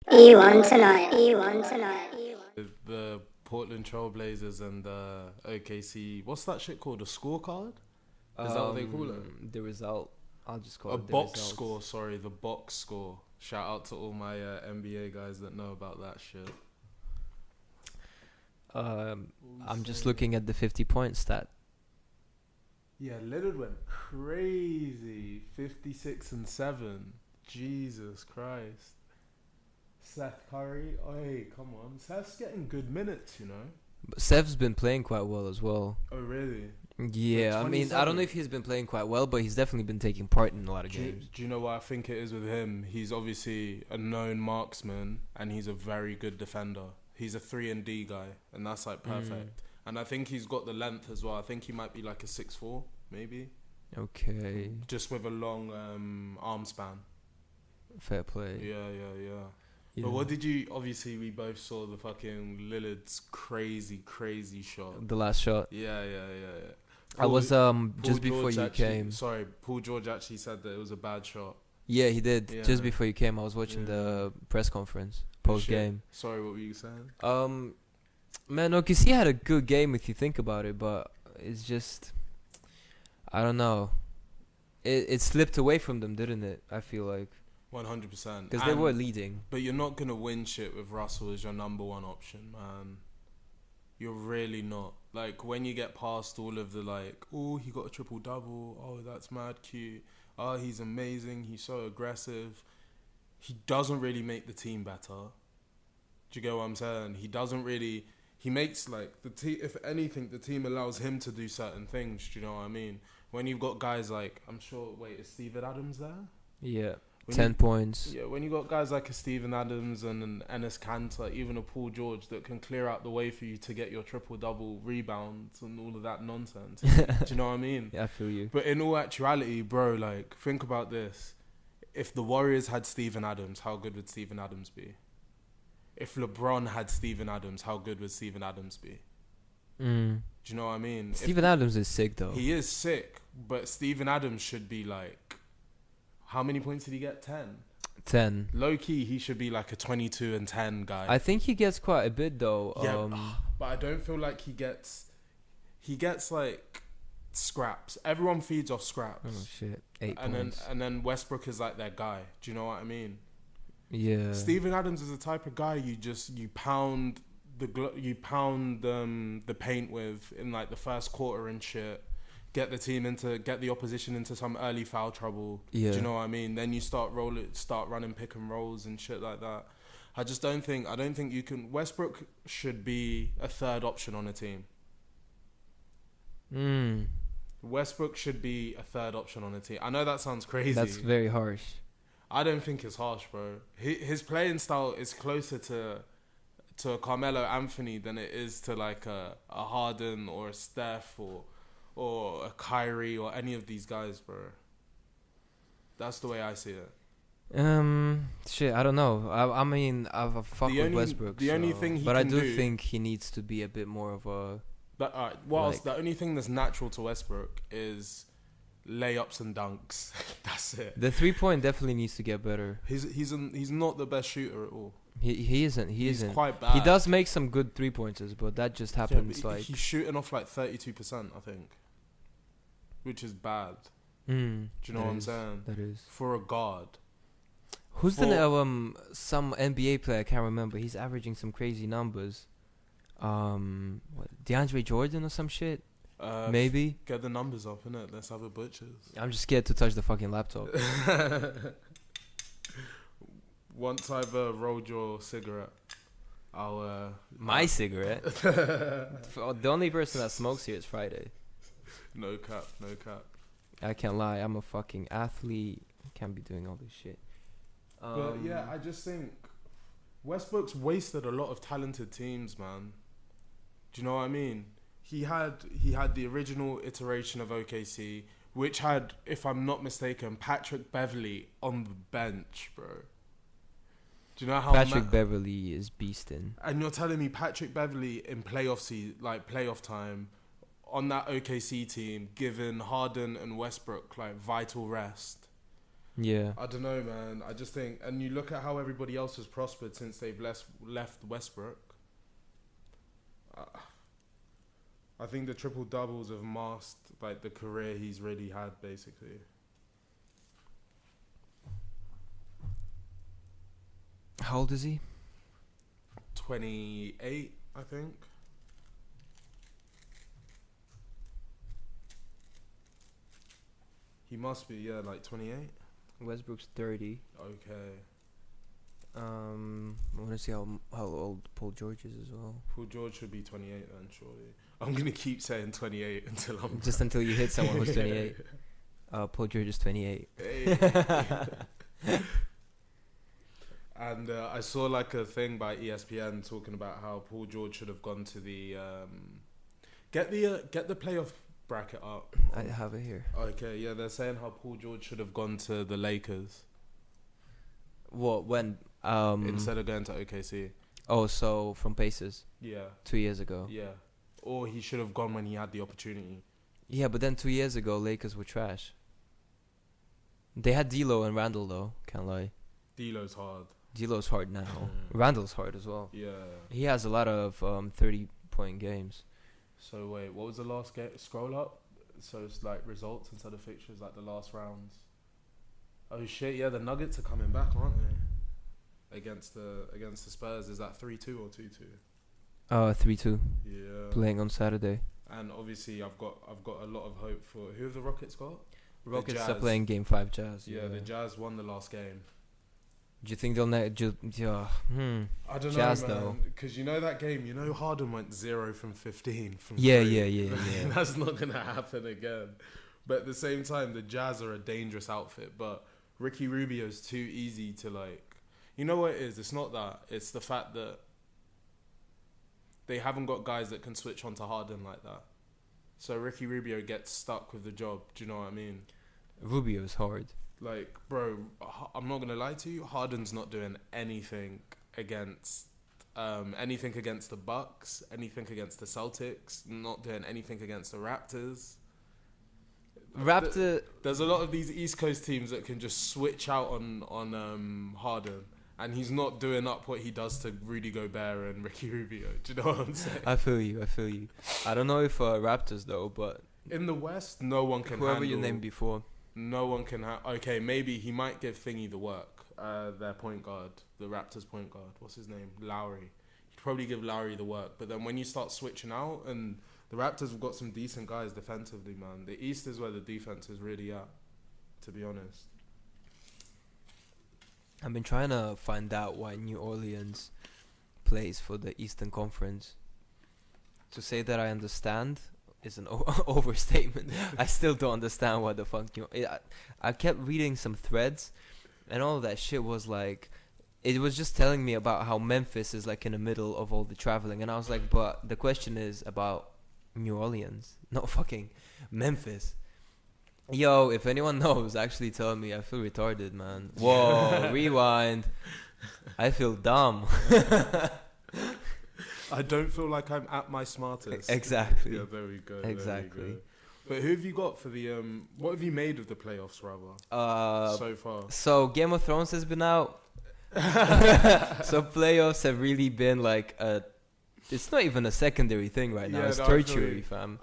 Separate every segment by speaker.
Speaker 1: E1 tonight. E1 tonight.
Speaker 2: The Portland Trailblazers and the OKC. What's that shit called? A scorecard? Is that what they call it?
Speaker 3: The result. I'll just call
Speaker 2: A
Speaker 3: it the
Speaker 2: box
Speaker 3: results.
Speaker 2: score. Sorry, the box score. Shout out to all my NBA guys that know about that shit.
Speaker 3: I'm just looking at the 50-point stat.
Speaker 2: Yeah, Lillard went crazy. 56 and 7. Jesus Christ. Seth Curry. Oh, hey, come on. Seth's getting good minutes, you know.
Speaker 3: But Seth's been playing quite well as well.
Speaker 2: Oh, really?
Speaker 3: Yeah, I mean, I don't know if he's been playing quite well, but he's definitely been taking part in a lot of games.
Speaker 2: Do you know what I think it is with him? He's obviously a known marksman, and he's a very good defender. He's a 3-and-D guy, and that's like perfect. And I think he's got the length as well. I think he might be like a 6'4", maybe.
Speaker 3: Okay.
Speaker 2: Just with a long arm span.
Speaker 3: Fair play.
Speaker 2: Yeah.
Speaker 3: Yeah.
Speaker 2: But what did you... Obviously, we both saw the fucking Lillard's crazy shot.
Speaker 3: The last shot.
Speaker 2: Yeah.
Speaker 3: I was
Speaker 2: Paul
Speaker 3: just before
Speaker 2: George
Speaker 3: you
Speaker 2: actually,
Speaker 3: came.
Speaker 2: Sorry, Paul George actually said that it was a bad shot.
Speaker 3: Yeah, he did.
Speaker 2: Yeah.
Speaker 3: Just before you came, I was watching the press conference post game.
Speaker 2: Sorry, what were you saying?
Speaker 3: Man, OKC had a good game if you think about it, but it's just, I don't know. It slipped away from them, didn't it? I feel like
Speaker 2: 100%.
Speaker 3: because they were leading.
Speaker 2: But you're not gonna win shit with Russell as your number one option, man. You're really not. Like, when you get past all of the like, oh, he got a triple double. Oh, that's mad cute. Oh, he's amazing. He's so aggressive. He doesn't really make the team better. Do you get what I'm saying? He doesn't really. He makes like the team. If anything, the team allows him to do certain things. Do you know what I mean? When you've got guys like, I'm sure. Wait, is Steven Adams there?
Speaker 3: Yeah,
Speaker 2: When
Speaker 3: 10 points.
Speaker 2: Yeah, when you got guys like a Steven Adams and an Enes Kanter, even a Paul George that can clear out the way for you to get your triple-double rebounds and all of that nonsense. Do you know what I mean?
Speaker 3: Yeah, I feel you.
Speaker 2: But in all actuality, bro, like, think about this. If the Warriors had Steven Adams, how good would Steven Adams be? If LeBron had Steven Adams, how good would Steven Adams be? Do you know what I mean?
Speaker 3: Steven Adams is sick, though.
Speaker 2: He is sick, but Steven Adams should be like... How many points did he get? 10?
Speaker 3: 10.
Speaker 2: Low key, he should be like a 22 and 10 guy.
Speaker 3: I think he gets quite a bit, though.
Speaker 2: Yeah, but I don't feel like he gets like scraps. Everyone feeds off scraps.
Speaker 3: Oh shit, 8
Speaker 2: and
Speaker 3: points.
Speaker 2: then Westbrook is like their guy. Do you know what I mean?
Speaker 3: Yeah.
Speaker 2: Steven Adams is the type of guy you pound the paint with in like the first quarter and shit. Get the opposition into some early foul trouble.
Speaker 3: Yeah.
Speaker 2: Do you know what I mean? Then you start running pick and rolls and shit like that. I don't think you can. Westbrook should be a third option on a team. Westbrook should be a third option on a team. I know that sounds crazy.
Speaker 3: That's very harsh.
Speaker 2: I don't think it's harsh, bro. His playing style is closer to a Carmelo Anthony than it is to like a Harden or a Steph or a Kyrie or any of these guys, bro. That's the way I see it.
Speaker 3: Shit, I don't know. I mean, I've fucked with Westbrook.
Speaker 2: The only thing he
Speaker 3: but I
Speaker 2: can
Speaker 3: do think he needs to be a bit more of a...
Speaker 2: But the only thing that's natural to Westbrook is layups and dunks. That's it.
Speaker 3: The 3-point definitely needs to get better.
Speaker 2: He's not the best shooter at all.
Speaker 3: He isn't.
Speaker 2: He's quite bad.
Speaker 3: He does make some good 3-pointers, but that just happens like...
Speaker 2: He's shooting off like 32%, I think. Which is bad. Do you know what I'm saying?
Speaker 3: That is.
Speaker 2: For a guard.
Speaker 3: Who's the some NBA player? I can't remember. He's averaging some crazy numbers. DeAndre Jordan or some shit. Maybe.
Speaker 2: Get the numbers up, innit? Let's have a butchers.
Speaker 3: I'm just scared to touch the fucking laptop.
Speaker 2: Once I've rolled your cigarette, I'll...
Speaker 3: My cigarette? The only person that smokes here is Friday.
Speaker 2: No cap.
Speaker 3: I can't lie. I'm a fucking athlete. I can't be doing all this shit.
Speaker 2: But yeah, I just think Westbrook's wasted a lot of talented teams, man. Do you know what I mean? He had the original iteration of OKC, which had, if I'm not mistaken, Patrick Beverley on the bench, bro. Do you know how
Speaker 3: Patrick Beverley is beasting?
Speaker 2: And you're telling me Patrick Beverley in playoff time on that OKC team, given Harden and Westbrook like vital rest.
Speaker 3: Yeah.
Speaker 2: I don't know, man. I just think, and you look at how everybody else has prospered since they've left Westbrook. I think the triple doubles have masked like the career he's really had, basically.
Speaker 3: How old is he?
Speaker 2: 28, I think. He must be, yeah, like 28.
Speaker 3: Westbrook's 30.
Speaker 2: Okay.
Speaker 3: I want to see how old Paul George is as well.
Speaker 2: Paul George should be 28 then, surely. I'm gonna keep saying 28 until I'm
Speaker 3: Just until you hit someone who's 28. Paul George is 28.
Speaker 2: Hey. And I saw like a thing by ESPN talking about how Paul George should have gone to the get the playoff bracket up.
Speaker 3: I have it here.
Speaker 2: Okay, yeah, they're saying how Paul George should have gone to the Lakers
Speaker 3: What, when?
Speaker 2: instead of going to OKC.
Speaker 3: Oh, so from Pacers
Speaker 2: Yeah,
Speaker 3: 2 years ago.
Speaker 2: yeah. Or he should have gone when he had the opportunity.
Speaker 3: Yeah, but then 2 years ago, Lakers were trash. They had D'Lo and Randall though. Can't lie.
Speaker 2: D'Lo's hard.
Speaker 3: D'Lo's hard now. Randall's hard as well.
Speaker 2: Yeah.
Speaker 3: He has a lot of 30-point games.
Speaker 2: So wait, what was the last game? Scroll up. So it's like results instead of fixtures, like the last rounds. Oh shit! Yeah, the Nuggets are coming back, aren't they? Against the Spurs, is that 3-2 or 2-2?
Speaker 3: 3-2.
Speaker 2: Yeah.
Speaker 3: Playing on Saturday.
Speaker 2: And obviously, I've got a lot of hope for who have the Rockets got?
Speaker 3: Rockets are
Speaker 2: Jazz.
Speaker 3: playing Game 5 Jazz.
Speaker 2: Yeah, the Jazz won the last game.
Speaker 3: Do you think they'll
Speaker 2: I don't
Speaker 3: Jazz,
Speaker 2: know,
Speaker 3: though.
Speaker 2: man. Because you know that game, you know Harden went 0 from 15 from
Speaker 3: Yeah,
Speaker 2: 3.
Speaker 3: yeah.
Speaker 2: That's not going to happen again. But at the same time, the Jazz are a dangerous outfit. But Ricky Rubio's too easy to like... You know what it is? It's not that. It's the fact that they haven't got guys that can switch onto Harden like that. So Ricky Rubio gets stuck with the job. Do you know what I mean?
Speaker 3: Rubio's hard.
Speaker 2: Like, bro, I'm not gonna lie to you. Harden's not doing anything against the Bucks, anything against the Celtics, not doing anything against the Raptors. There's a lot of these East Coast teams that can just switch out on Harden, and he's not doing up what he does to Rudy Gobert and Ricky Rubio. Do you know what I'm saying?
Speaker 3: I feel you. I don't know if Raptors though, but
Speaker 2: in the West, no one can.
Speaker 3: Whoever you named before.
Speaker 2: No one can okay, maybe he might give Thingy the work. Their point guard, the Raptors point guard. What's his name? Lowry. He'd probably give Lowry the work. But then when you start switching out, and the Raptors have got some decent guys defensively, man. The East is where the defense is really at, to be honest.
Speaker 3: I've been trying to find out why New Orleans plays for the Eastern Conference. To say that I understand is an overstatement. I still don't understand what the fuck I kept reading some threads, and all of that shit was like, it was just telling me about how Memphis is like in the middle of all the traveling, and I was like, but the question is about New Orleans, not fucking Memphis. Yo, if anyone knows, actually tell me. I feel retarded, man. Whoa, rewind. I feel dumb.
Speaker 2: I don't feel like I'm at my smartest.
Speaker 3: Exactly.
Speaker 2: Yeah, there we go.
Speaker 3: Exactly.
Speaker 2: There we go. But who have you got for the what have you made of the playoffs, rather? So far.
Speaker 3: So Game of Thrones has been out. So playoffs have really been like it's not even a secondary thing right now.
Speaker 2: Yeah,
Speaker 3: it's
Speaker 2: no,
Speaker 3: tertiary, fam.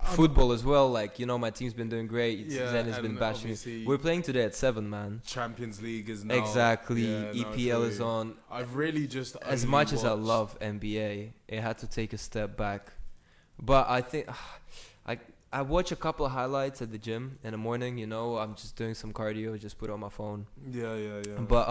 Speaker 3: Football as well. Like, you know, my team's been doing great.
Speaker 2: Yeah,
Speaker 3: Zen has been bashing.
Speaker 2: obviously
Speaker 3: We're playing today at 7, man.
Speaker 2: Champions League is now.
Speaker 3: Exactly.
Speaker 2: Yeah, no,
Speaker 3: EPL is on.
Speaker 2: I've really just
Speaker 3: As
Speaker 2: only
Speaker 3: much as I
Speaker 2: watched-
Speaker 3: love NBA, it had to take a step back. But I think I watch a couple of highlights at the gym in the morning. You know, I'm just doing some cardio, just put it on my phone.
Speaker 2: Yeah.
Speaker 3: But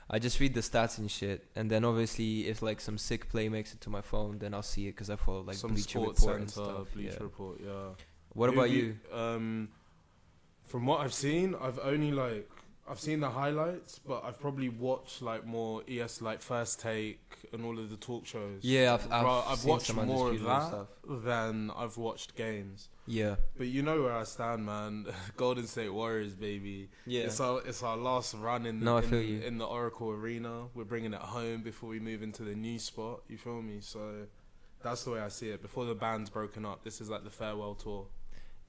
Speaker 3: I just read the stats and shit, and then obviously if like some sick play makes it to my phone, then I'll see it because I follow like
Speaker 2: some
Speaker 3: Bleacher
Speaker 2: sports
Speaker 3: Report and
Speaker 2: center,
Speaker 3: stuff.
Speaker 2: Bleacher
Speaker 3: Yeah.
Speaker 2: Report. Yeah.
Speaker 3: What
Speaker 2: Who
Speaker 3: about
Speaker 2: have
Speaker 3: you?
Speaker 2: From what I've seen, I've seen the highlights, but I've probably watched like more like First Take and all of the talk shows.
Speaker 3: Yeah, I've seen
Speaker 2: watched
Speaker 3: some
Speaker 2: more of
Speaker 3: Undisputed
Speaker 2: that
Speaker 3: stuff.
Speaker 2: than I've watched games.
Speaker 3: Yeah.
Speaker 2: But you know where I stand, man. Golden State Warriors, baby.
Speaker 3: Yeah.
Speaker 2: It's our last run in
Speaker 3: No, I feel you.
Speaker 2: in the Oracle Arena. We're bringing it home before we move into the new spot. You feel me? So that's the way I see it. Before the band's broken up, this is like the farewell tour.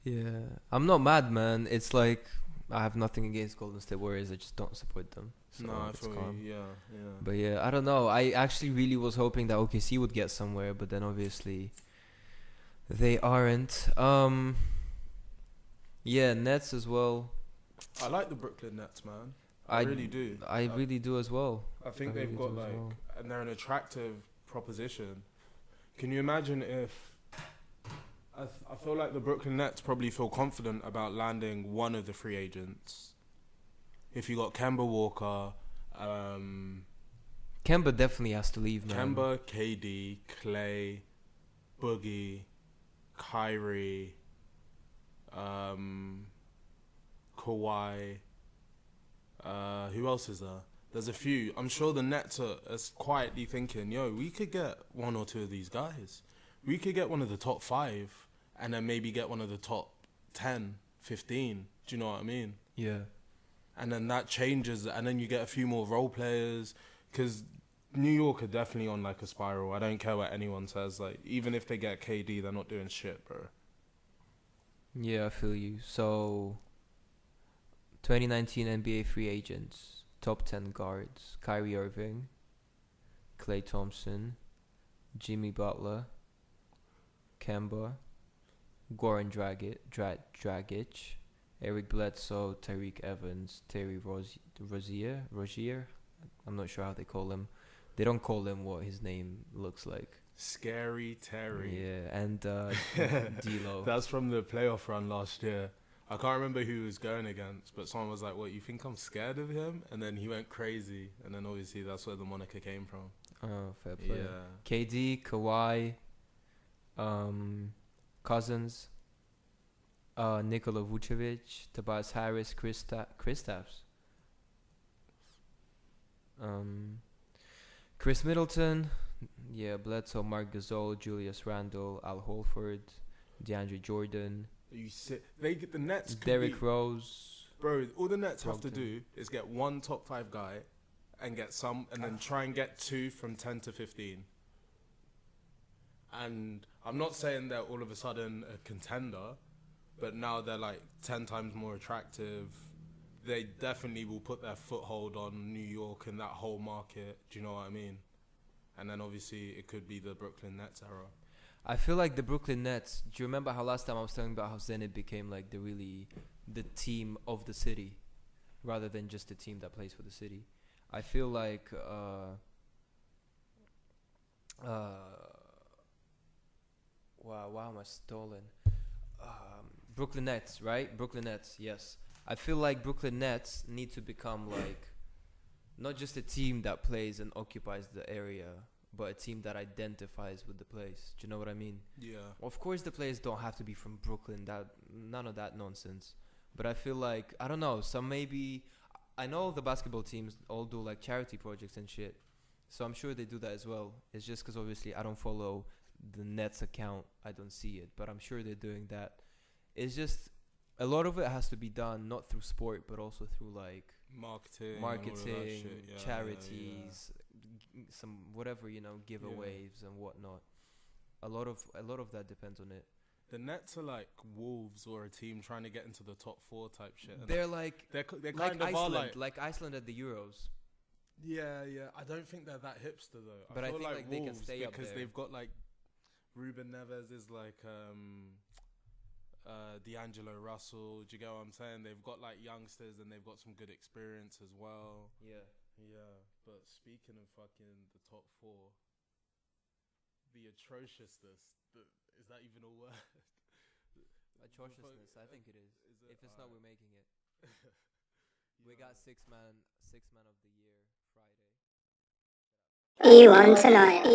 Speaker 3: Yeah. I'm not mad, man. It's like I have nothing against Golden State Warriors. I just don't support them. So
Speaker 2: No, I
Speaker 3: it's
Speaker 2: feel
Speaker 3: calm.
Speaker 2: you. Yeah.
Speaker 3: But yeah, I don't know. I actually really was hoping that OKC would get somewhere, but then obviously they aren't. Yeah, Nets as well.
Speaker 2: I like the Brooklyn Nets, man. I really do.
Speaker 3: I really do as well.
Speaker 2: I think
Speaker 3: I
Speaker 2: they've
Speaker 3: really
Speaker 2: got
Speaker 3: do as
Speaker 2: like,
Speaker 3: well.
Speaker 2: and they're an attractive proposition. Can you imagine if? I feel like the Brooklyn Nets probably feel confident about landing one of the free agents. If you got Kemba Walker,
Speaker 3: Kemba definitely has to leave, man.
Speaker 2: Kemba, KD, Clay, Boogie, Kyrie, Kawhi. Who else is there? There's a few. I'm sure the Nets are quietly thinking, yo, we could get one or two of these guys. We could get one of the top 5 and then maybe get one of the top 10, 15. Do you know what I mean?
Speaker 3: Yeah.
Speaker 2: And then that changes, and then you get a few more role players, because New York are definitely on like a spiral. I don't care what anyone says. Like, even if they get KD, they're not doing shit, bro.
Speaker 3: Yeah, I feel you. So, 2019 NBA free agents, top 10 guards: Kyrie Irving, Klay Thompson, Jimmy Butler, Kemba, Goran Dragic, Eric Bledsoe, Tariq Evans, Terry Rozier. I'm not sure how they call him. They don't call him what his name looks like.
Speaker 2: Scary Terry.
Speaker 3: Yeah, and D'Lo.
Speaker 2: That's from the playoff run last year. I can't remember who he was going against, but someone was like, what, you think I'm scared of him? And then he went crazy. And then obviously that's where the moniker came from.
Speaker 3: Oh, fair play.
Speaker 2: Yeah.
Speaker 3: KD, Kawhi, Cousins, Nikola Vucevic, Tobias Harris, Kristaps, Chris Middleton, yeah, Bledsoe, Marc Gasol, Julius Randle, Al Horford, DeAndre Jordan,
Speaker 2: The Nets could
Speaker 3: Derrick
Speaker 2: be,
Speaker 3: Rose.
Speaker 2: bro, all the Nets have to
Speaker 3: Brogdon.
Speaker 2: do is get one top 5 guy and get some, and then try and get 2 from 10 to 15. And I'm not saying they're all of a sudden a contender, but now they're like 10 times more attractive. They definitely will put their foothold on New York and that whole market. Do you know what I mean? And then obviously it could be the Brooklyn Nets era.
Speaker 3: I feel like the Brooklyn Nets. Do you remember how last time I was talking about how Zenit became like the team of the city, rather than just a team that plays for the city? I feel like wow, why am I stolen? Brooklyn Nets, right? Brooklyn Nets, yes. I feel like Brooklyn Nets need to become like not just a team that plays and occupies the area, but a team that identifies with the place. Do you know what I mean?
Speaker 2: Yeah.
Speaker 3: Of course, the players don't have to be from Brooklyn. None of that nonsense. But I feel like, I don't know, I know the basketball teams all do like charity projects and shit. So I'm sure they do that as well. It's just because obviously I don't follow the Nets account. I don't see it. But I'm sure they're doing that. It's just a lot of it has to be done not through sport, but also through like
Speaker 2: Marketing, and all of that shit. Yeah,
Speaker 3: charities, some whatever, giveaways and whatnot. A lot of that depends on it.
Speaker 2: The Nets are like Wolves or a team trying to get into the top 4 type shit. And
Speaker 3: They're like
Speaker 2: they're
Speaker 3: like
Speaker 2: kind of
Speaker 3: Iceland,
Speaker 2: are
Speaker 3: like Iceland at the Euros.
Speaker 2: Yeah. I don't think they're that hipster though.
Speaker 3: But I
Speaker 2: feel
Speaker 3: think like they can
Speaker 2: Wolves
Speaker 3: stay up
Speaker 2: because
Speaker 3: there.
Speaker 2: they've got like Ruben Neves is like D'Angelo Russell. Do you get what I'm saying? They've got like youngsters and they've got some good experience as well.
Speaker 3: Yeah.
Speaker 2: But speaking of fucking the top 4, the atrociousness. Is that even a word?
Speaker 3: Atrociousness, I think it is. If it's not, we're making it. We got six man of the year Friday.
Speaker 1: E1 tonight.